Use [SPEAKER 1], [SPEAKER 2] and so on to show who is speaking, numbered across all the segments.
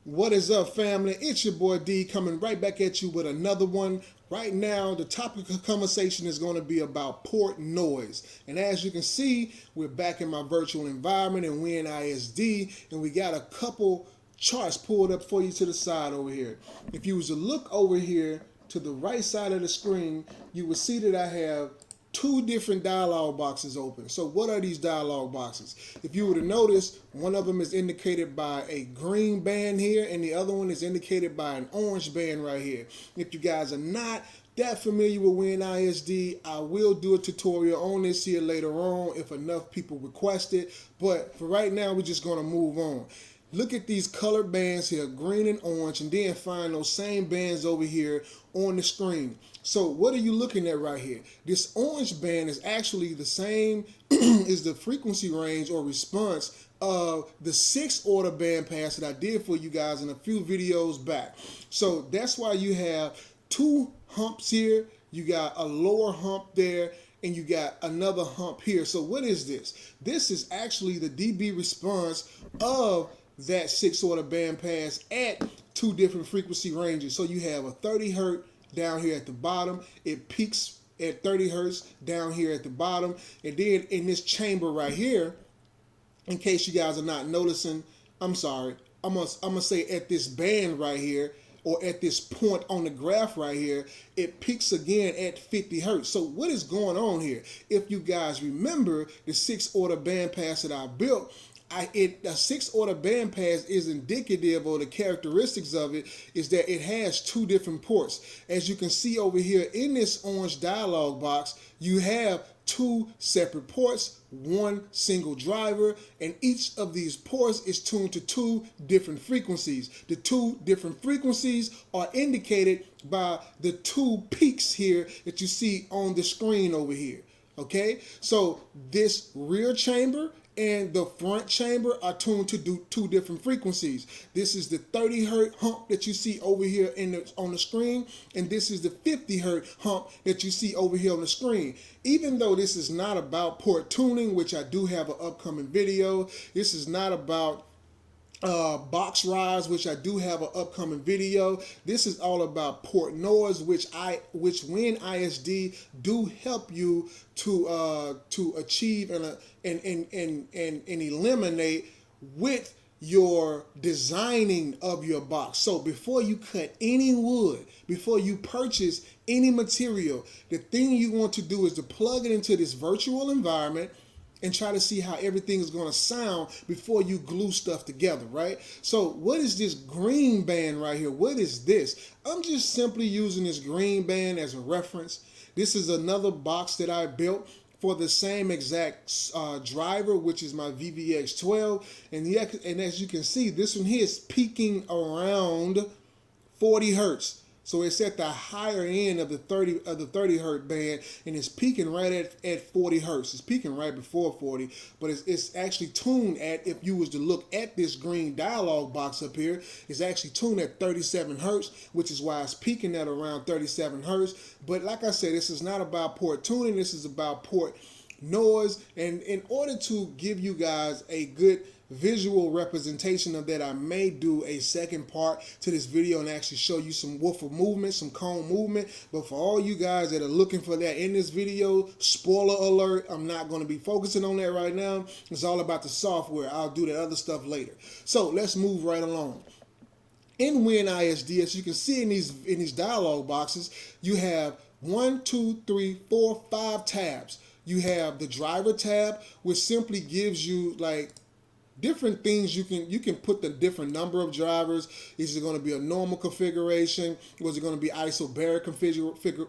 [SPEAKER 1] What is up, family? It's your boy D coming right back at you with another one. Right now, the topic of conversation is going to be about port noise. And as you can see, we're back in my virtual environment and we're in ISD, and we got a couple charts pulled up for you to the side over here. If you was to look over here to the right side of the screen, you will see that I have two different dialog boxes open. So what are these dialog boxes? If you were to notice, one of them is indicated by a green band here and the other one is indicated by an orange band right here. If you guys are not that familiar with Win ISD, I will do a tutorial on this here later on if enough people request it. But for right now, we're just going to move on. Look at these colored bands here, green and orange, and then find those same bands over here on the screen. So what are you looking at right here? This orange band is actually the same as the frequency range or response of the 6th order band pass that I did for you guys in a few videos back. So that's why you have two humps here. You got a lower hump there and you got another hump here. So what is this? This is actually the dB response of that 6th order band pass at two different frequency ranges. So you have a 30 hertz down here at the bottom. It peaks at 30 hertz down here at the bottom. And then in this chamber right here, in case you guys are not noticing, I'm sorry, I'm gonna say at this band right here, or at this point on the graph right here, it peaks again at 50 hertz. So what is going on here? If you guys remember the 6th order band pass that I built, the 6th order band pass is indicative, or the characteristics of it is that it has two different ports. As you can see over here in this orange dialog box, you have two separate ports, one single driver, and each of these ports is tuned to two different frequencies. The two different frequencies are indicated by the two peaks here that you see on the screen over here. Okay, so this rear chamber and the front chamber are tuned to do two different frequencies. This is the 30 hertz hump that you see over here on the screen, and this is the 50 hertz hump that you see over here on the screen. Even though this is not about port tuning, which I do have an upcoming video, this is not about box rise, which I do have an upcoming video. This is all about port noise, which Win ISD do help you to achieve and eliminate with your designing of your box. So before you cut any wood, before you purchase any material, the thing you want to do is to plug it into this virtual environment and try to see how everything is going to sound before you glue stuff together, right? So what is this green band right here? What is this? I'm just simply using this green band as a reference. This is another box that I built for the same exact driver, which is my VVX12. And as you can see, this one here is peaking around 40 hertz. So it's at the higher end of the 30 hertz band, and it's peaking right at 40 hertz. It's peaking right before 40, but it's actually tuned at, if you was to look at this green dialog box up here, it's actually tuned at 37 hertz, which is why it's peaking at around 37 hertz. But like I said, this is not about port tuning. This is about port noise. And in order to give you guys a good visual representation of that, I may do a second part to this video and actually show you some woofer movement, some cone movement. But for all you guys that are looking for that in this video, spoiler alert, I'm not going to be focusing on that right now. It's all about the software. I'll do the other stuff later. So let's move right along. In Win ISD, as you can see in these dialog boxes, you have 1, 2, 3, 4, 5 tabs. You have the driver tab, which simply gives you like different things. You can put the different number of drivers. Is it going to be a normal configuration? Was it going to be isobaric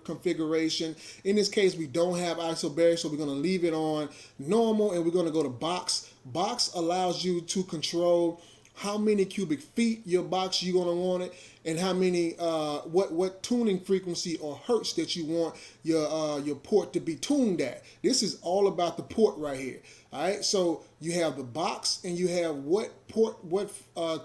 [SPEAKER 1] configuration? In this case, we don't have isobaric, so we're going to leave it on normal, and we're going to go to box. Box allows you to control how many cubic feet your box you're going to want it, and how many what tuning frequency or hertz that you want your port to be tuned at. This is all about the port right here. All right, so you have the box and you have what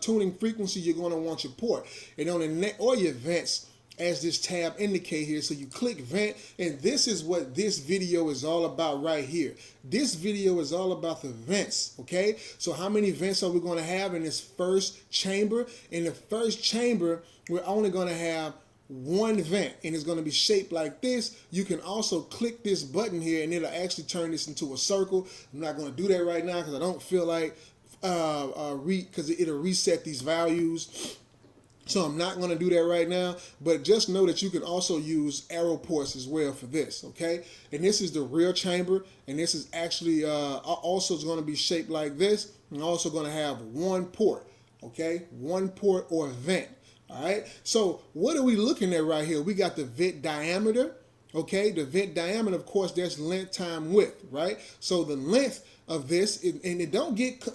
[SPEAKER 1] tuning frequency you're going to want your port, and on the net or your vents. as this tab indicate here. So you click vent, and this is what this video is all about right here. This video is all about the vents, okay? So how many vents are we going to have in this first chamber? In the first chamber, we're only going to have one vent, and it's going to be shaped like this. You can also click this button here, and it'll actually turn this into a circle. I'm not going to do that right now because I don't feel like because it'll reset these values. So I'm not going to do that right now, but just know that you can also use arrow ports as well for this, okay? And this is the rear chamber, and this is actually also going to be shaped like this, and also going to have one port, okay? One port or vent, all right? So what are we looking at right here? We got the vent diameter, okay? The vent diameter, of course, that's length time width, right? So the length of this, and it don't get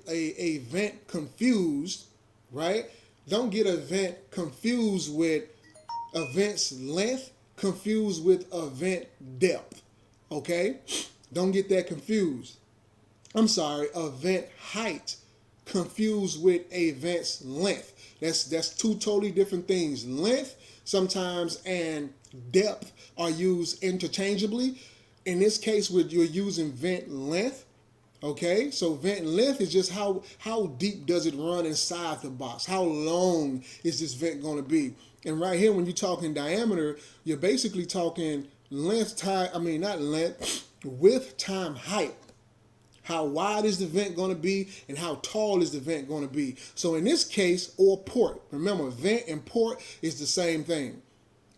[SPEAKER 1] a vent confused, right? Don't get a vent confused with a vent's length, confused with a vent depth, okay? Don't get that confused. I'm sorry, a vent height confused with a vent's length. That's two totally different things. Length sometimes and depth are used interchangeably. In this case, you're using vent length. Okay, so vent length is just how deep does it run inside the box? How long is this vent going to be? And right here, when you're talking diameter, you're basically talking width time height. How wide is the vent going to be, and how tall is the vent going to be? So in this case, or port, remember, vent and port is the same thing.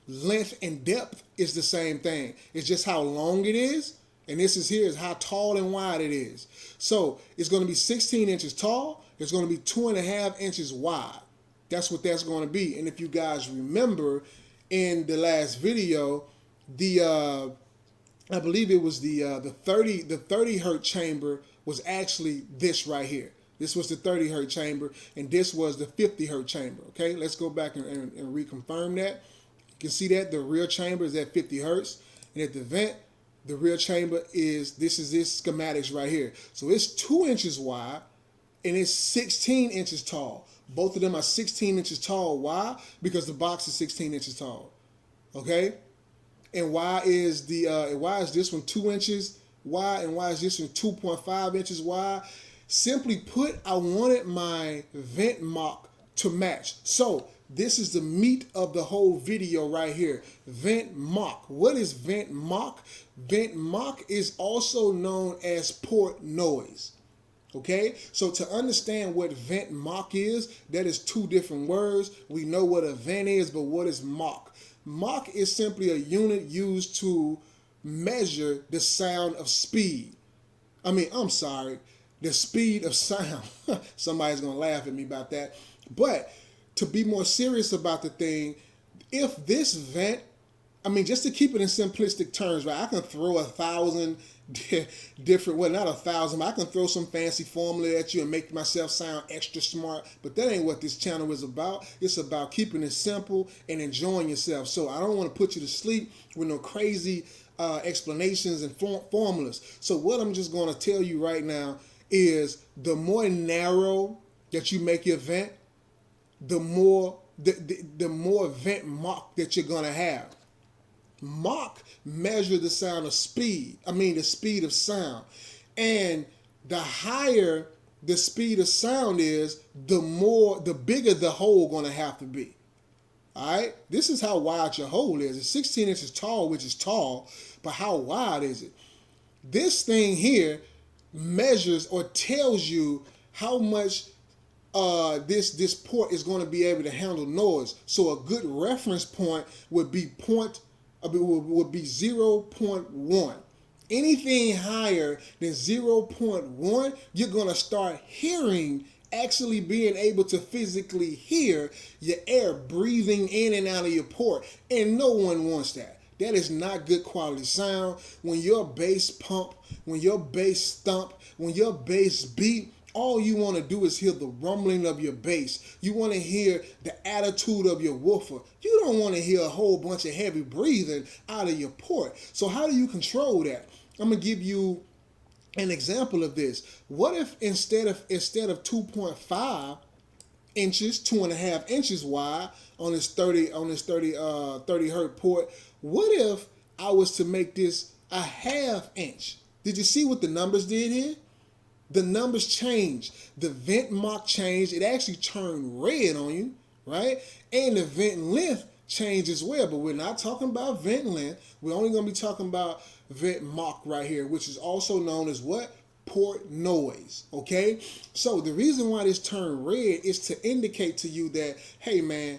[SPEAKER 1] Length and depth is the same thing. It's just how long it is. And this is how tall and wide it is. So it's going to be 16 inches tall. It's going to be 2.5 inches wide. That's what that's going to be. And if you guys remember in the last video, I believe it was the 30 hertz chamber was actually this right here. This was the 30 hertz chamber, and this was the 50 hertz chamber. Okay, let's go back and reconfirm that. You can see that the rear chamber is at 50 hertz, and at the vent, the rear chamber is this schematics right here. So it's 2 inches wide and it's 16 inches tall. Both of them are 16 inches tall. Why? Because the box is 16 inches tall. Okay? And why is this one 2 inches wide and why is this one 2.5 inches wide? Simply put, I wanted my vent Mach to match. So this is the meat of the whole video right here. Vent Mach. What is vent Mach? Vent Mach is also known as port noise. Okay, so to understand what vent Mach is, that is two different words. We know what a vent is, but what is Mach? Mach is simply a unit used to measure the sound of speed. The speed of sound. Somebody's going to laugh at me about that. But to be more serious about the thing, if this vent, just to keep it in simplistic terms, right? I can throw 1,000 different, well, not 1,000, but I can throw some fancy formula at you and make myself sound extra smart. But that ain't what this channel is about. It's about keeping it simple and enjoying yourself. So I don't want to put you to sleep with no crazy explanations and formulas. So what I'm just going to tell you right now is the more narrow that you make your vent, the more vent Mach that you're going to have. Mach measure the sound of speed. The speed of sound. And the higher the speed of sound is, the bigger the hole going to have to be. All right? This is how wide your hole is. It's 16 inches tall, which is tall, but how wide is it? This thing here measures or tells you how much this port is going to be able to handle noise. So a good reference point would be 0.1. Anything higher than 0.1, you're going to start hearing, actually being able to physically hear your air breathing in and out of your port. And no one wants that. That is not good quality sound. When your bass pump, when your bass stomp, when your bass beat, all you want to do is hear the rumbling of your bass. You want to hear the attitude of your woofer. You don't want to hear a whole bunch of heavy breathing out of your port. So how do you control that? I'm going to give you an example of this. What if instead of 2.5, inches, 2.5 inches wide on this 30 hertz port. What if I was to make this a 1/2 inch? Did you see what the numbers did here? The numbers changed. The vent Mach changed. It actually turned red on you, right? And the vent length changed as well. But we're not talking about vent length. We're only going to be talking about vent Mach right here, which is also known as what? Port noise. Okay? So the reason why this turned red is to indicate to you that, hey man,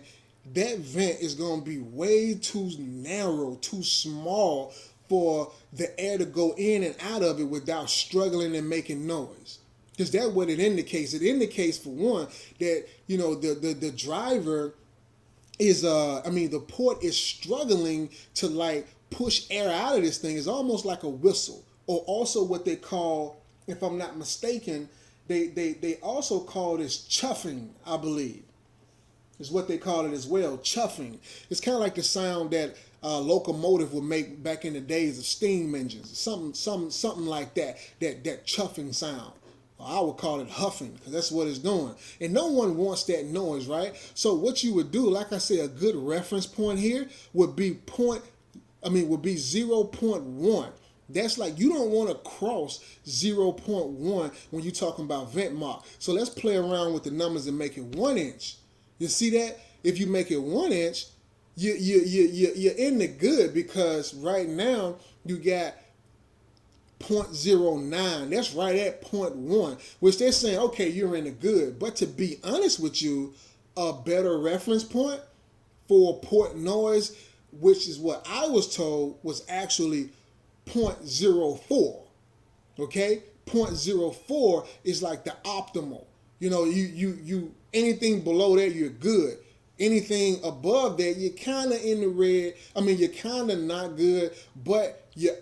[SPEAKER 1] that vent is going to be way too narrow, too small for the air to go in and out of it without struggling and making noise. Because that's what it indicates. It indicates, for one, that, you know, the driver is, the port is struggling to like push air out of this thing. It's almost like a whistle. Or also what they call, if I'm not mistaken, they also call this chuffing, I believe. Is what they call it as well, chuffing. It's kind of like the sound that locomotive would make back in the days of steam engines, something like that. That chuffing sound. I would call it huffing because that's what it's doing. And no one wants that noise, right? So what you would do, like I said, a good reference point here would be 0.1. That's like, you don't want to cross 0.1 when you're talking about vent Mach. So let's play around with the numbers and make it 1 inch. You see that? If you make it 1 inch, you're in the good, because right now you got 0.09. That's right at 0.1, which they're saying, okay, you're in the good. But to be honest with you, a better reference point for port noise, which is what I was told, was actually 0.04. Okay? 0.04 is like the optimal. You know, you anything below that, you're good. Anything above that, you're kind of in the red. I mean, you're kind of not good, but you're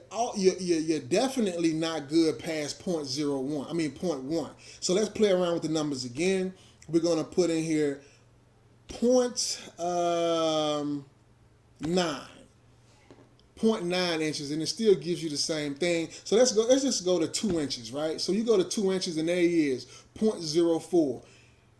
[SPEAKER 1] definitely not good past 0.1. So let's play around with the numbers again. We're gonna put in here 0.9 inches, and it still gives you the same thing. So let's just go to 2 inches, right? So you go to 2 inches, and there he is, 0.04.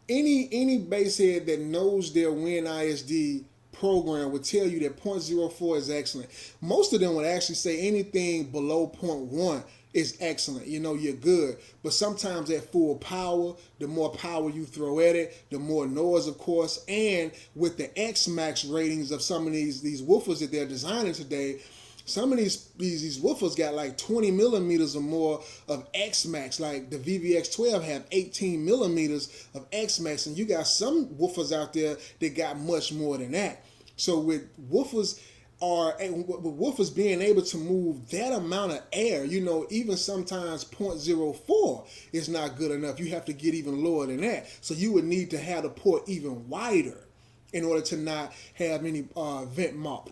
[SPEAKER 1] Any basehead that knows their Win ISD program would tell you that 0.04 is excellent. Most of them would actually say anything below 0.1 is excellent. You know, you're good. But sometimes at full power, the more power you throw at it, the more noise, of course. And with the X Max ratings of some of these woofers that they're designing today, some of these woofers got like 20 millimeters or more of X Max. Like the VVX12 have 18 millimeters of X Max, and you got some woofers out there that got much more than that. So with woofers being able to move that amount of air, you know, even sometimes 0.04 is not good enough. You have to get even lower than that. So you would need to have the port even wider in order to not have any vent Mach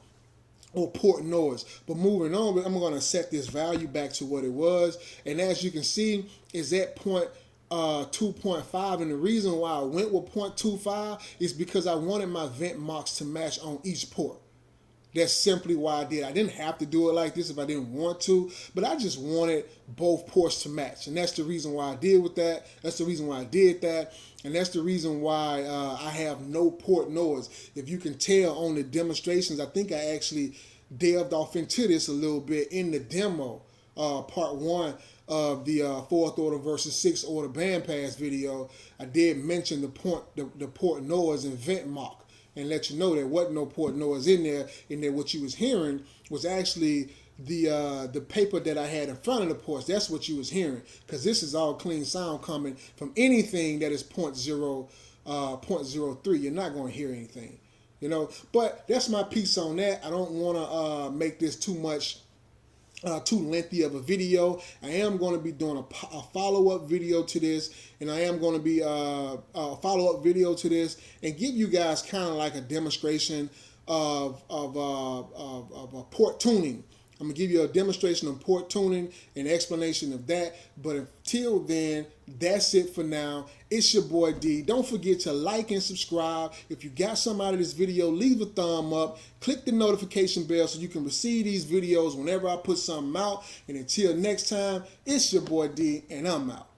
[SPEAKER 1] or port noise. But moving on, I'm going to set this value back to what it was. And as you can see, is at 2.5. And the reason why I went with 0.25 is because I wanted my vent Machs to match on each port. That's simply why I did. I didn't have to do it like this if I didn't want to, but I just wanted both ports to match. And that's the reason why I did with that. That's the reason why I did that. And that's the reason why I have no port noise. If you can tell on the demonstrations, I think I actually delved off into this a little bit in the demo, part 1 of the 4th order versus 6th order bandpass video. I did mention the port noise and vent Mach, and let you know there wasn't no port noise in there. And then what you was hearing was actually the paper that I had in front of the ports. That's what you was hearing, because this is all clean sound coming from anything that is 0.03. You're not going to hear anything, you know. But that's my piece on that. I don't want to make this too lengthy of a video. I am going to be doing a follow-up video to this, and I am going to be a follow-up video to this and give you guys kind of like a demonstration of port tuning. I'm going to give you a demonstration of port tuning and explanation of that. But until then, that's it for now. It's your boy D. Don't forget to like and subscribe. If you got something out of this video, leave a thumb up. Click the notification bell so you can receive these videos whenever I put something out. And until next time, it's your boy D, and I'm out.